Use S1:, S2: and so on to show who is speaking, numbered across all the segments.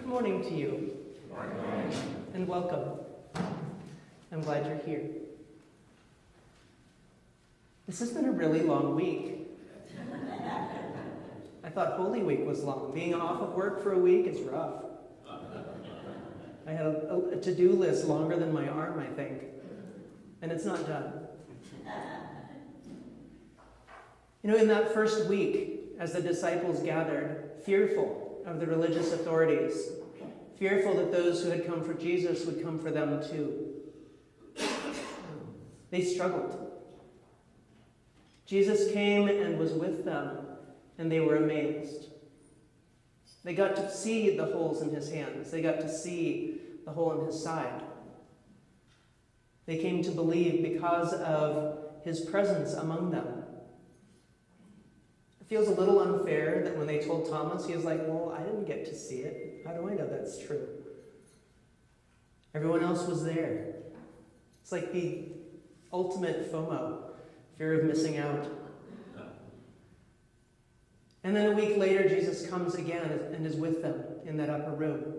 S1: Good morning to you.
S2: Good morning.
S1: And welcome. I'm glad you're here. This has been a really long week. I thought Holy Week was long. Being off of work for a week is rough. I had a to-do list longer than my arm, I think. And it's not done. You know, in that first week, as the disciples gathered, fearful of the religious authorities, fearful that those who had come for Jesus would come for them too, they struggled. Jesus came and was with them, and they were amazed. They got to see the holes in his hands. They got to see the hole in his side. They came to believe because of his presence among them. It feels a little unfair that when they told Thomas, he was like, well, I didn't get to see it. How do I know that's true? Everyone else was there. It's like the ultimate FOMO, fear of missing out. And then a week later, Jesus comes again and is with them in that upper room.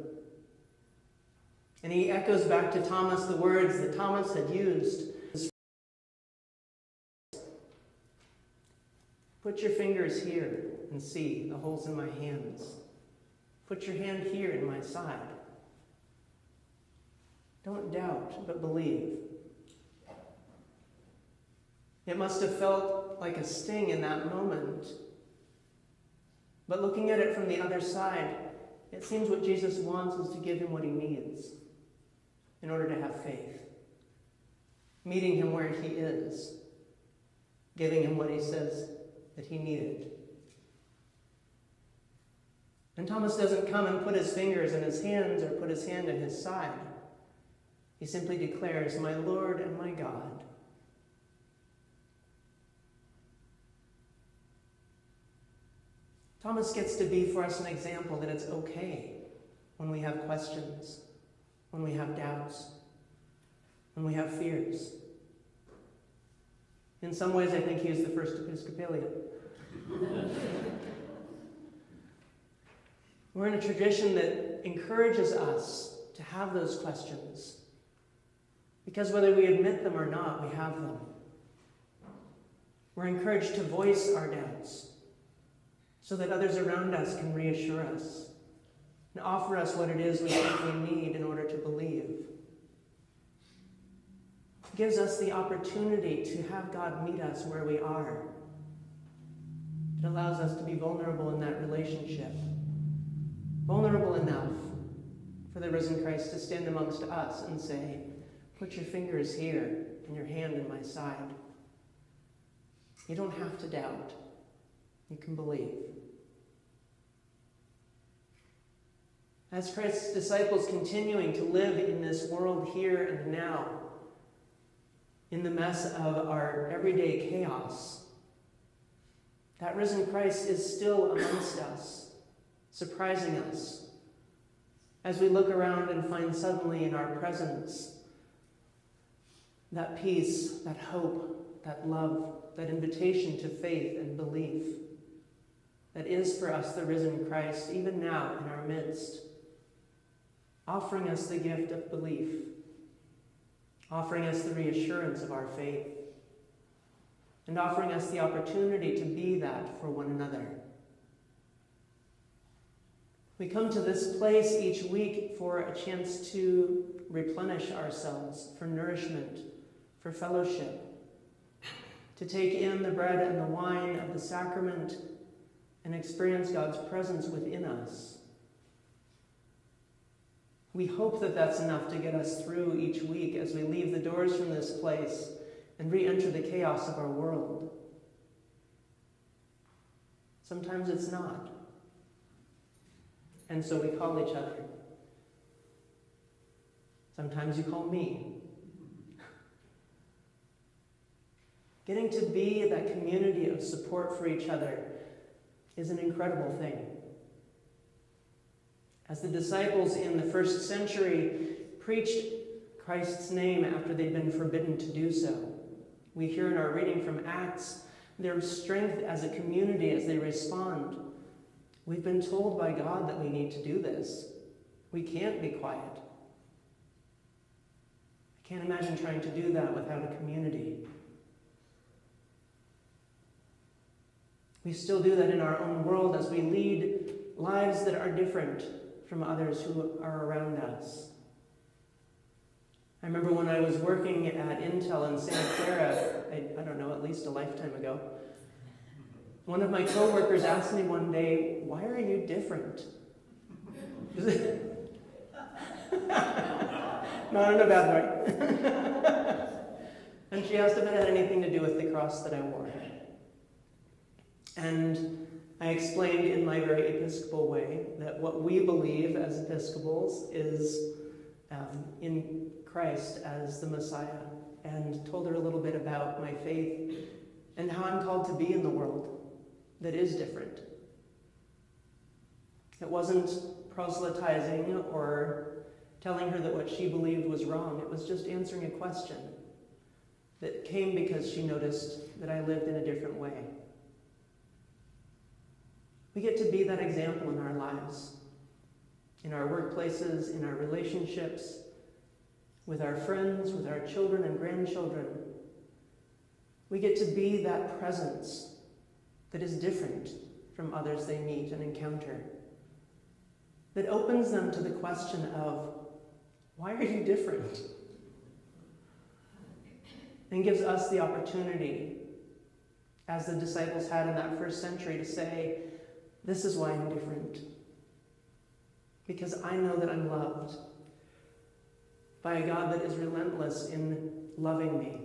S1: And he echoes back to Thomas the words that Thomas had used. Put your fingers here and see the holes in my hands. Put your hand here in my side. Don't doubt, but believe. It must have felt like a sting in that moment. But looking at it from the other side, it seems what Jesus wants is to give him what he needs in order to have faith. Meeting him where he is. Giving him what he says that he needed. And Thomas doesn't come and put his fingers in his hands or put his hand in his side. He simply declares, my Lord and my God. Thomas gets to be for us an example that it's okay when we have questions, when we have doubts, when we have fears. In some ways, I think he is the first Episcopalian. We're in a tradition that encourages us to have those questions. Because whether we admit them or not, we have them. We're encouraged to voice our doubts so that others around us can reassure us and offer us what it is we think we need in order to believe. It gives us the opportunity to have God meet us where we are. It allows us to be vulnerable in that relationship. Vulnerable enough for the risen Christ to stand amongst us and say, put your fingers here and your hand in my side. You don't have to doubt. You can believe. As Christ's disciples continuing to live in this world here and now, in the mess of our everyday chaos, that risen Christ is still amongst us, surprising us, as we look around and find suddenly in our presence that peace, that hope, that love, that invitation to faith and belief that is for us the risen Christ, even now in our midst, offering us the gift of belief, offering us the reassurance of our faith, and offering us the opportunity to be that for one another. We come to this place each week for a chance to replenish ourselves, for nourishment, for fellowship, to take in the bread and the wine of the sacrament and experience God's presence within us. We hope that that's enough to get us through each week as we leave the doors from this place and re-enter the chaos of our world. Sometimes it's not. And so we call each other. Sometimes you call me. Getting to be that community of support for each other is an incredible thing. As the disciples in the first century preached Christ's name after they'd been forbidden to do so, we hear in our reading from Acts their strength as a community as they respond. We've been told by God that we need to do this. We can't be quiet. I can't imagine trying to do that without a community. We still do that in our own world as we lead lives that are different from others who are around us. I remember when I was working at Intel in Santa Clara, I don't know, at least a lifetime ago, one of my coworkers asked me one day, "Why are you different?" Not in a bad way. And she asked if it had anything to do with the cross that I wore. And I explained in my very Episcopal way that what we believe as Episcopals is in Christ as the Messiah, and told her a little bit about my faith and how I'm called to be in the world that is different. It wasn't proselytizing or telling her that what she believed was wrong. It was just answering a question that came because she noticed that I lived in a different way. We get to be that example in our lives, in our workplaces, in our relationships, with our friends, with our children and grandchildren. We get to be that presence that is different from others they meet and encounter, that opens them to the question of, why are you different? And gives us the opportunity, as the disciples had in that first century, to say, this is why I'm different. Because I know that I'm loved by a God that is relentless in loving me,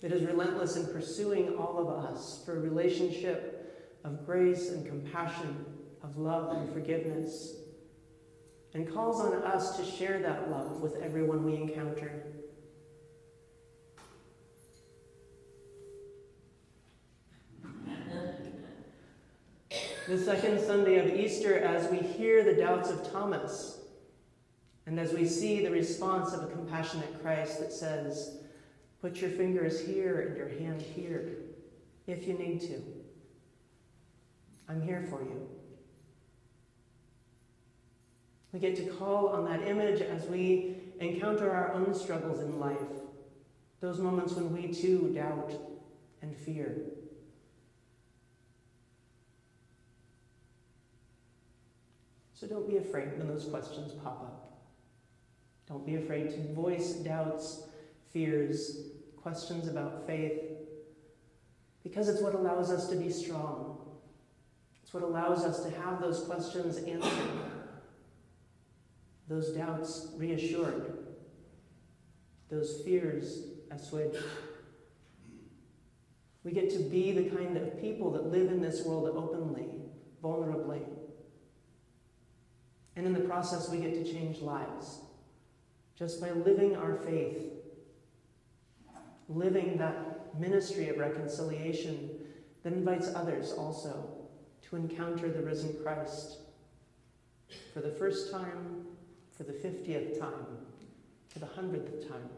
S1: that is relentless in pursuing all of us for a relationship of grace and compassion, of love and forgiveness, and calls on us to share that love with everyone we encounter. The second Sunday of Easter, as we hear the doubts of Thomas, and as we see the response of a compassionate Christ that says, put your fingers here and your hand here, if you need to. I'm here for you. We get to call on that image as we encounter our own struggles in life, those moments when we too doubt and fear. So don't be afraid when those questions pop up. Don't be afraid to voice doubts, fears, questions about faith, because it's what allows us to be strong. It's what allows us to have those questions answered, those doubts reassured, those fears assuaged. We get to be the kind of people that live in this world openly, vulnerably. And in the process, we get to change lives just by living our faith, living that ministry of reconciliation that invites others also to encounter the risen Christ for the first time, for the 50th time, for the 100th time.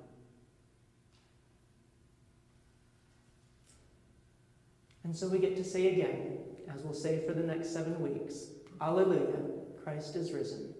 S1: And so we get to say again, as we'll say for the next 7 weeks, Alleluia, Christ is risen.